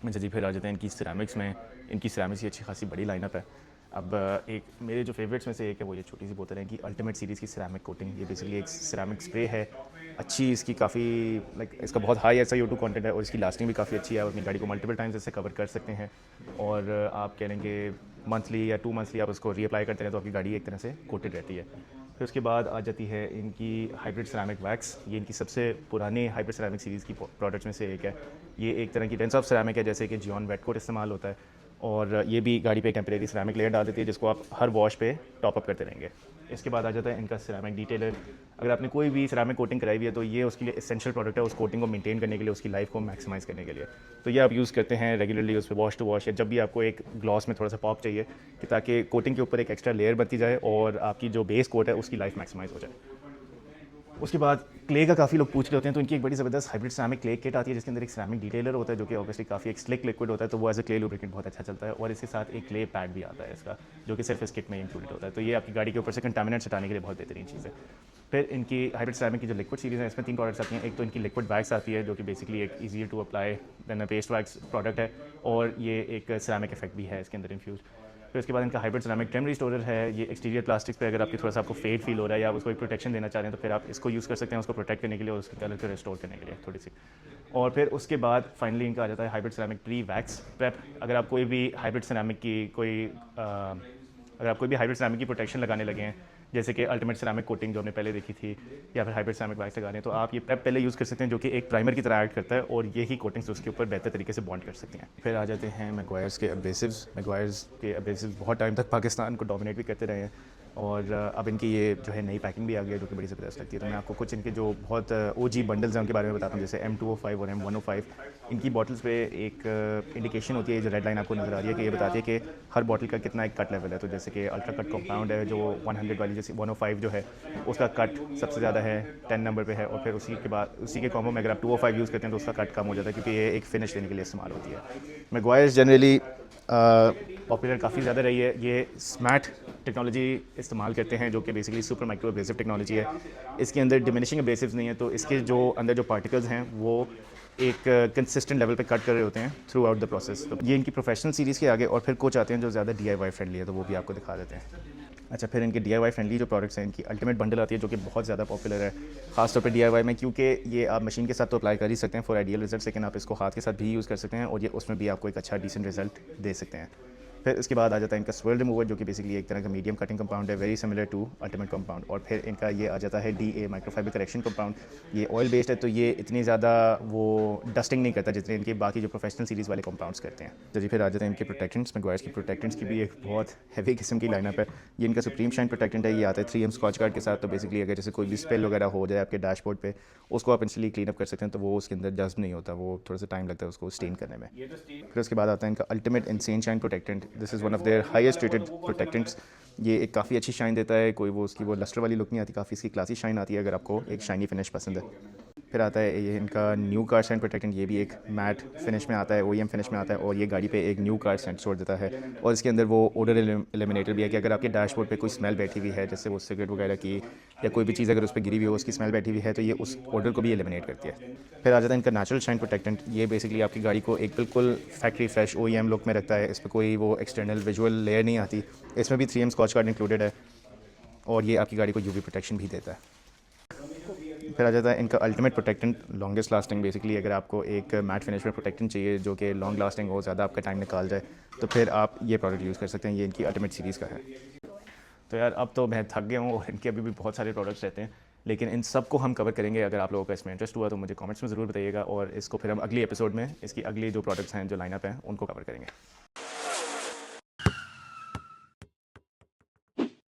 अच्छा जी, फिर आ जाते हैं इनकी सिरेमिक्स में। इनकी सिरेमिक्स की अच्छी खासी बड़ी लाइनअप है। अब एक मेरे जो फेवरेट्स में से एक है वो ये छोटी सी बोतल है कि अल्टीमेट सीरीज़ की सिरेमिक कोटिंग। ये बेसिकली एक सिरेमिक स्प्रे है। अच्छी इसकी काफ़ी लाइक इसका बहुत हाई SiO2 कंटेंट है और इसकी लास्टिंग भी काफ़ी अच्छी है और अपनी गाड़ी को मल्टीपल टाइम्स इससे कवर कर सकते हैं। और आप कह लेंगे मंथली या 2 मंथली आप उसको रीअप्लाई करते हैं तो आपकी गाड़ी एक तरह से कोटेड रहती है। फिर उसके बाद आ जाती है इनकी हाइब्रिड सिरेमिक वैक्स। ये इनकी सबसे पुरानी हाइब्रिड सिरेमिक सीरीज़ की प्रोडक्ट्स में से एक है। ये एक तरह की डेंस ऑफ सिरेमिक है, जैसे कि जियोन वेट कोट इस्तेमाल होता है। और ये भी गाड़ी पे टेम्परेरी सिरेमिक लेयर डाल देती है जिसको आप हर वॉश पे टॉप अप करते रहेंगे। इसके बाद आ जाता है इनका सिरेमिक डिटेलर। अगर आपने कोई भी सिरेमिक कोटिंग कराई हुई है तो ये उसके लिए एसेंशियल प्रोडक्ट है, उस कोटिंग को मेंटेन करने के लिए, उसकी लाइफ को मैक्सिमाइज़ करने के लिए। तो ये आप यूज़ करते हैं रेगुलरली उस पर वॉश टू वॉश, या जब भी आपको एक ग्लॉस में थोड़ा सा पॉप चाहिए कि ताकि कोटिंग के ऊपर एक एक्स्ट्रा लेयर बनती जाए और आपकी जो बेस कोट है उसकी लाइफ मैक्सिमाइज़ हो जाए। उसके बाद क्ले का काफ़ी लोग पूछ रहे होते हैं, तो इनकी एक बड़ी ज़बरदस्त हाइब्रिड सिरेमिक क्ले किट आती है जिसके अंदर एक सिरेमिक डिटेलर होता है जो कि ऑब्वियसली काफ़ी एक स्लिक लिक्विड होता है, तो वो एज ए क्ले लुब्रिकेंट बहुत अच्छा चलता है। और इसके साथ एक क्ले पैड भी आता है इसका, जो कि सिर्फ इस किट में इंक्लूडेड होता है। तो ये आपकी गाड़ी के ऊपर से कंटामिनेट्स हटाने के लिए बहुत बेहतरीन चीज़ है। फिर इनकी हाइब्रिड सिरेमिक की जो लिक्विड सीरीज़ है इसमें 3 प्रोडक्ट्स आती हैं। एक तो इनकी लिक्विड वैक्स आती है जो कि बेसिकली एक easy to apply then paste wax product है, और ये एक सिरेमिक इफेक्ट भी है इसके अंदर इन्फ्यूज। फिर उसके बाद इनका हाइब्रिड सिरेमिक ट्रिम रिस्टोरर है। ये एक्सटीरियर प्लास्टिक्स पे अगर आपकी थोड़ा सा आपको फेड फील हो रहा है या उसको एक प्रोटेक्शन देना चाह रहे हैं तो फिर आप इसको यूज़ कर सकते हैं उसको प्रोटेक्ट करने के लिए और उसके कलर को रिस्टोर करने के लिए थोड़ी सी। और फिर उसके बाद फाइनली इनका आ जाता है hybrid ceramic pre wax prep. अगर आप कोई भी हाइब्रिड सिरेमिक की अगर आप कोई भी हाइब्रिड सिरेमिक की प्रोटेक्शन लगाने लगे हैं, जैसे कि अल्टीमेट सिरेमिक कोटिंग जो हमने पहले देखी थी, या फिर हाइब्रिड सिरेमिक वैक्स लगा रहे हैं, तो आप ये प्रेप पहले यूज़ कर सकते हैं जो कि एक प्राइमर की तरह एक्ट करता है और यही कोटिंग्स उसके ऊपर बेहतर तरीके से बॉन्ड कर सकती हैं। फिर आ जाते हैं मैग्वायर्स के एब्रेसिव्स। मैग्वायर्स के एब्रेसिव्स बहुत टाइम तक पाकिस्तान को डोमिनेट भी करते रहे हैं और अब इनकी ये जो है नई पैकिंग भी आ गई है जो कि बड़ी ज़बरदस्त लगती है। तो मैं आपको कुछ इनके जो बहुत OG बंडल्स हैं उनके बारे में बताता हूँ, जैसे M205 और M105। इनकी बॉटल्स पे एक इंडिकेशन होती है, जो रेड लाइन आपको नज़र आ रही है, कि ये बताती है कि हर बॉटल का कितना एक कट लेवल है। तो जैसे कि अल्ट्रा कट कंपाउंड है जो 100 वाली, जैसे 105 जो है उसका कट सबसे ज़्यादा है 10 नंबर पे है, और फिर उसी के बाद उसी के कॉम्बो में अगर आप 205 यूज़ करते हैं तो उसका कट कम हो जाता है क्योंकि ये एक फिनिश देने के लिए इस्तेमाल होती है। मैग्वायर्स जनरली पॉपुलर काफ़ी ज़्यादा रही है। ये स्मैट टेक्नोलॉजी इस्तेमाल करते हैं जो कि basically super micro abrasive technology है। इसके अंदर डिमिनिशिंग एब्रेसिव्स नहीं है, तो इसके जो अंदर जो पार्टिकल्स हैं वो एक कंसिस्टेंट लेवल पे कट कर रहे होते हैं थ्रू आउट द प्रोसेस। तो ये इनकी प्रोफेशनल सीरीज़ के आगे, और फिर कुछ आते हैं जो ज़्यादा DIY फ्रेंडली है, तो वो भी आपको दिखा देते हैं। अच्छा, फिर इनके DIY फ्रेंडली जो प्रोडक्ट्स हैं, इनकी अल्टीमेट बंडल आती है जो कि बहुत ज़्यादा पॉपुलर है खासतौर पे DIY में, क्योंकि ये आप मशीन के साथ तो अप्लाई कर ही सकते हैं फॉर आइडियल रिजल्ट, लेकिन आप इसको हाथ के साथ भी यूज़ कर सकते हैं और ये उसमें भी आपको एक अच्छा डिसेंट रिजल्ट दे सकते हैं। फिर उसके बाद आ जाता है इनका स्वर्ल रिमूवर जो कि बेसिकली एक तरह का मीडियम कटिंग कंपाउंड है, very similar to ultimate compound. और फिर इनका ये आ जाता है DA माइक्रोफाइबर करेक्शन कंपाउंड। ये ऑयल बेस्ड है तो ये इतनी ज़्यादा वो डस्टिंग नहीं करता जितने इनके बाकी जो प्रोफेशनल सीरीज़ वाले कंपाउंड्स करते हैं। तो जी फिर आ जाते हैं इनके प्रोटेक्टेंट्स। मैग्वायर्स की प्रोटेक्टेंट्स की भी एक बहुत हैवी किस्म की लाइनअप है। ये इनका सुप्रीम शाइन प्रोटेक्टेंट है। ये आता है 3M स्कॉच गार्ड के साथ। तो बेसिकली अगर जैसे कोई भी स्पेल वगैरह हो जाए आपके डैशबोर्ड पे, उसको आप इंस्टली क्लीन अप कर सकते हैं, तो वो उसके अंदर डस्ट नहीं होता, वो थोड़ा सा टाइम लगता है उसको स्टेन करने में। फिर उसके बाद आता है इनका ultimate insane shine protectant. This is one of their highest rated protectants. ये एक काफ़ी अच्छी शाइन देता है, कोई वो उसकी वो लस्टर वाली लुक नहीं आती, काफ़ी इसकी क्लासी शाइन आती है अगर आपको एक शाइनी फिनिश पसंद है। फिर आता है ये इनका न्यू कार सेंट प्रोटेक्टेंट। ये भी एक मैट फिनिश में आता है, OEM फिनिश में आता है, और ये गाड़ी पे एक न्यू कार सेंट छोड़ देता है। और इसके अंदर वो ओडर एलिमिनेटर भी है कि अगर आपके डैशबोर्ड पे कोई स्मेल बैठी हुई है, जैसे वो सिगरेट वगैरह की या कोई भी चीज़ अगर उस पर गिरी हुई हो, उसकी स्मेल बैठी हुई है, तो ये उस ओडर को भी एलिमिनेट करती है। फिर आ जाता है इनका नेचुरल शाइन प्रोटेक्टेंट। ये बेसिकली आपकी गाड़ी को एक बिल्कुल फैक्ट्री फ्रेश OEM लुक में रखता है। इस पर कोई वो एक्सटर्नल विजुअल लेयर नहीं आती। इसमें भी 3M स्कॉच गार्ड इंक्लूडेड है, और ये आपकी गाड़ी को UV प्रोटेक्शन भी देता है। फिर आ जाता है इनका ultimate protectant, longest lasting. Basically अगर आपको एक मैट फिनिश में प्रोटेक्टेंट चाहिए जो कि लॉन्ग लास्टिंग हो, ज़्यादा आपका टाइम निकाल जाए, तो फिर आप ये प्रोडक्ट यूज़ कर सकते हैं। ये इनकी अल्टीमेट सीरीज़ का है। तो यार अब तो मैं थक गया हूँ और इनके अभी भी बहुत सारे प्रोडक्ट्स रहते हैं, लेकिन इन सब को हम कवर करेंगे। अगर आप लोगों का इसमें इंटरेस्ट हुआ तो मुझे कमेंट्स में ज़रूर बताइएगा, और इसको फिर हम अगली एपिसोड में इसकी अगली जो प्रोडक्ट्स हैं जो लाइनअप हैं उनको कवर करेंगे।